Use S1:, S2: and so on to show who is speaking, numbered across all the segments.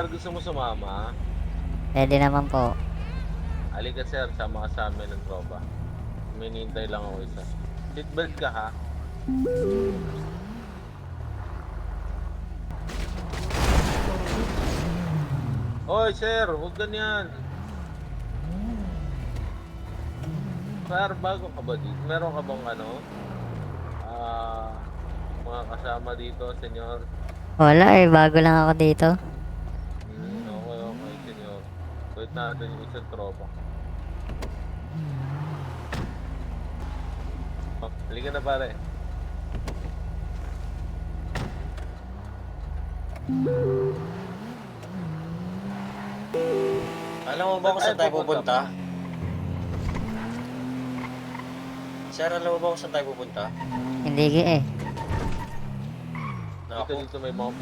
S1: Sir, gusto mo sumama?
S2: Pwede naman po.
S1: Halika sir, sama ka sa amin ng tropa. Minintay lang ako isa. Seatbelt ka ha? Hoy sir, huwag ganyan. Sir, bago ka ba dito? Meron ka bang ano? Mga kasama dito, senyor?
S2: Wala eh, bago lang ako dito.
S1: Okay, senyor. Wait natin yung isang tropa. Oh, halika na pare.
S3: Alam mo ba kung saan tayo pupunta? Sir, alam mo ba kung saan tayo pupunta?
S2: Hindi eh.
S1: Dito may mga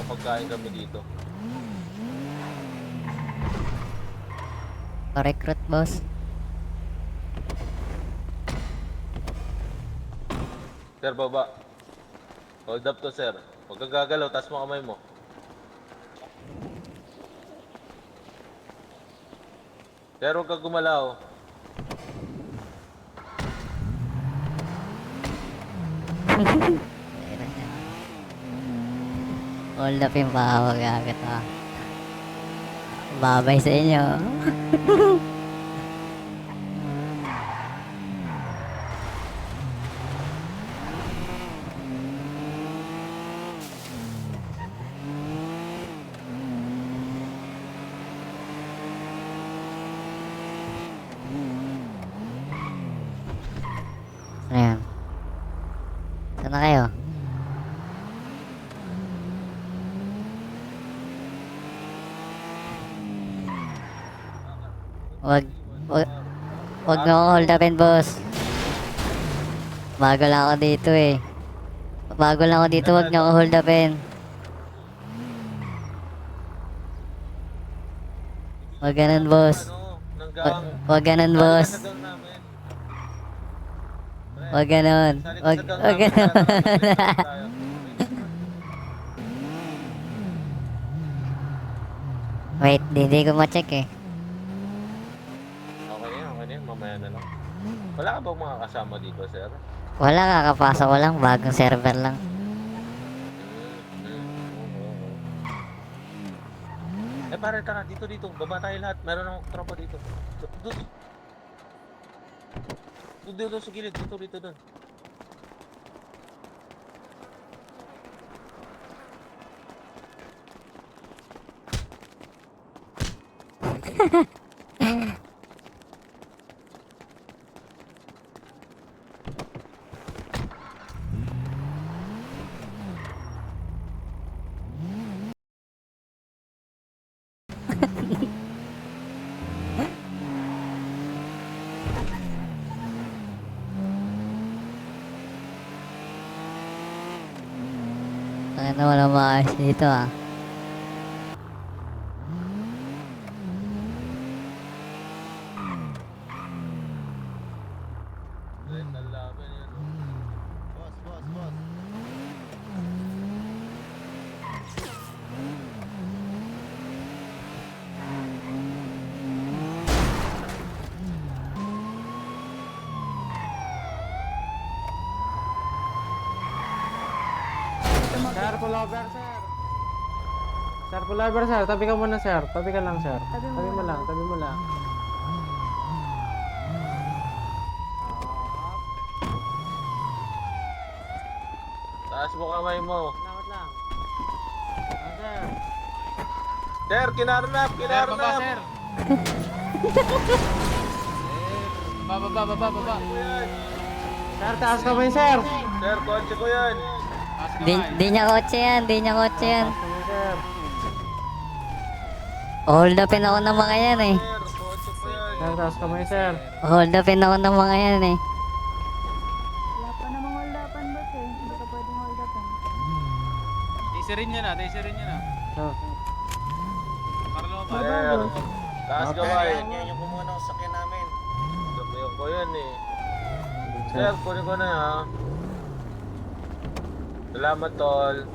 S1: pagkain kami dito.
S2: Pa-recruit boss.
S1: Sir, baba. Hold up to sir. Huwag kang gagalaw, taas mo kamay mo. Sir, huwag kang gumalaw.
S2: Hold up yung pahawag agad ah. Babay sa inyo. Ayan. Saan na kayo? Wag, wag, wag na akong hold upin, boss. Bago lang ako dito eh. Bago lang ako dito, wag na akong hold upin. Wag ganun, boss. Wag ganun, boss. Wag ganun. Wag ganun. Wait, hindi ko ma-check eh.
S1: Okay na yan. Mamaya na lang. Wala ka bang mga kasama dito, sir?
S2: Wala, kakapasok ko lang. Bagong server lang.
S1: Eh pare, tara, dito. Baba tayo lahat. Meron akong tropa dito. Dito sa gilid. Dito doon.
S2: Ano, wala maayos dito ah.
S3: Boss.
S4: Sir, pullover, sir. Sir, pullover, sir. Tabi ka muna, sir. Tabi ka lang, sir. Tabi mo lang.
S1: Taas mo kamay mo.
S4: Lakot lang. Sir.
S1: Sir, kinarnap.
S4: Baba, sir. Baba. Sir, taas kamay, sir.
S1: Sir, kotse ko yan.
S2: Di niya kotse yan.
S4: Taas kamay, sir.
S2: Hold upin ako ng mga yan eh.
S1: Sir, kotse ko yan.
S4: Sir, taas kamay, sir.
S2: Hold upin ako ng mga yan eh.
S5: Wala pa namang hold upan, boss eh. Hindi ka pwedeng hold upan.
S6: Tayserin niya na.
S4: Oh.
S6: Para lumabas.
S1: Sir, taas kamay.
S3: Yan yung kumuha ng sakyan namin.
S1: Sabihan ko yan eh. Sir, kunin ko na ha. Salamat, tol.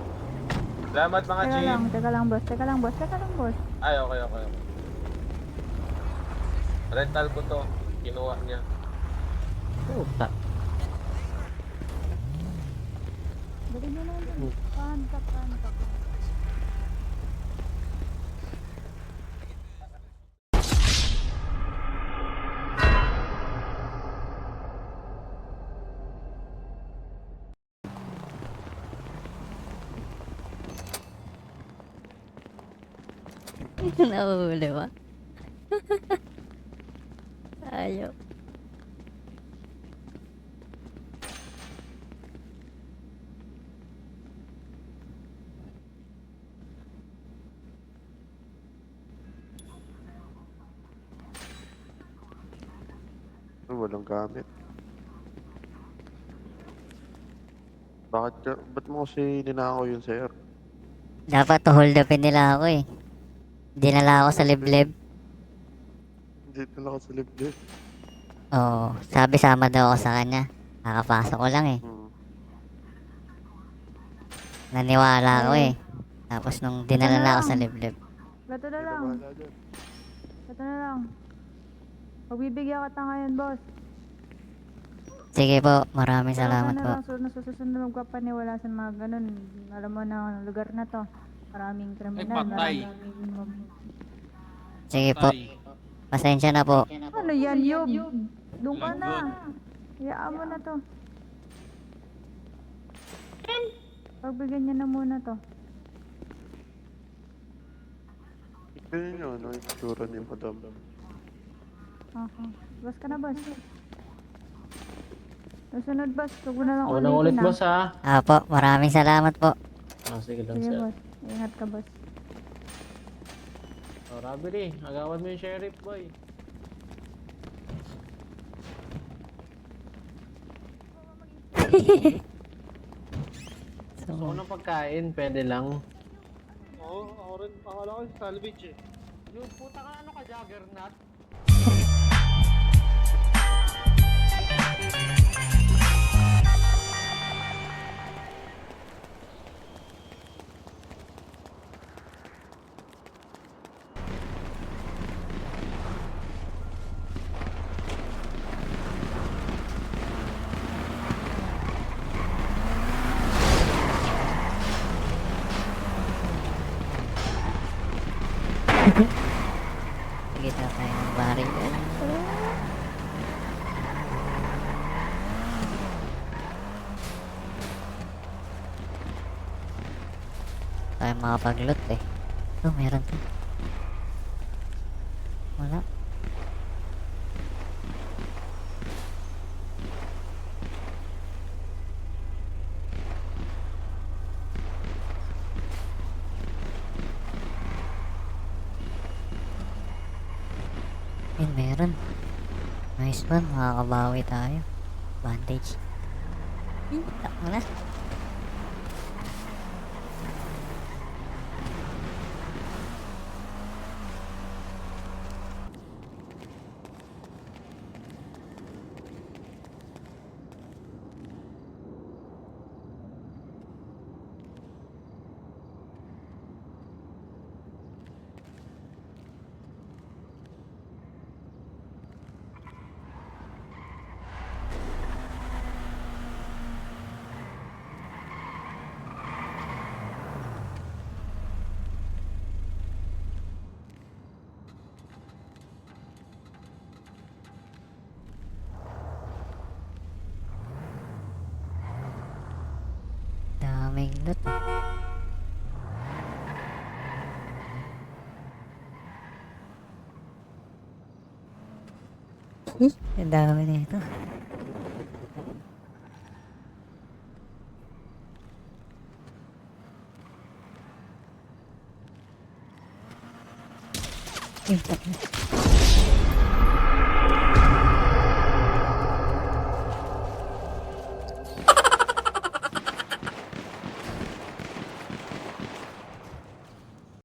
S1: Salamat mga
S5: Teka
S1: Jim.
S5: lang, teka lang boss, teka lang boss, teka lang boss.
S1: Ay, okay. Rental ko to. Kinuha niya.
S4: Puta.
S5: Dali nyo lang dun. Pahantak.
S2: Nahuli ba? Ayaw.
S7: Walang gamit. Ba't mo kasi ninakaw yun, sir?
S2: Dapat to hold upin nila ako eh. Dinala ako sa liblib.
S7: Hindi na ako sa liblib.
S2: Oo, sabi sama daw ako sa kanya. Nakapasok ko lang eh. Naniwala ako eh. Tapos nung dinala na ako sa liblib.
S5: Gato na
S7: Hindi
S5: lang,
S7: na bahala dyan.
S5: gato na lang. Pagbibigyan kita ngayon boss.
S2: Sige po, maraming salamat
S5: Pero
S2: po.
S5: na lang, nasusunod magpapaniwala sa mga ganun. Alam mo na ang lugar na to. Maraming kriminal,
S6: patay.
S5: maraming...
S2: Sige po,
S6: Tay.
S2: pasensya na po.
S5: Ano yan, Yob? Doon ka na. Hayaan mo na to. Pagbigyan niya na muna to.
S7: Tignan nyo, ano yung itsura ni madam.
S5: Aha. Boss ka na, boss. Susunod, boss. Huwag mo na lang
S4: Ako nang ulit
S5: ulitin,
S4: boss ha.
S2: Apo, maraming salamat po.
S4: Sige lang
S5: Sige,
S4: sir.
S5: boss. Ingat ka, boss.
S4: Oh, robbery. Agawan mo yung sheriff boy. Gusto ko ng pagkain, pwede lang.
S7: Oo, ako rin. Akala ko yung salvage eh.
S4: Yung puta ka ano ka, Juggernaut?
S2: Sige na tayo ng baril. Tayo makapag-loot eh. Oh, meron to. Wala. Ayun, meron. Nice one, makakabawi tayo. Bandage. Takbo na. Daming loot. Ang dami nito. Yung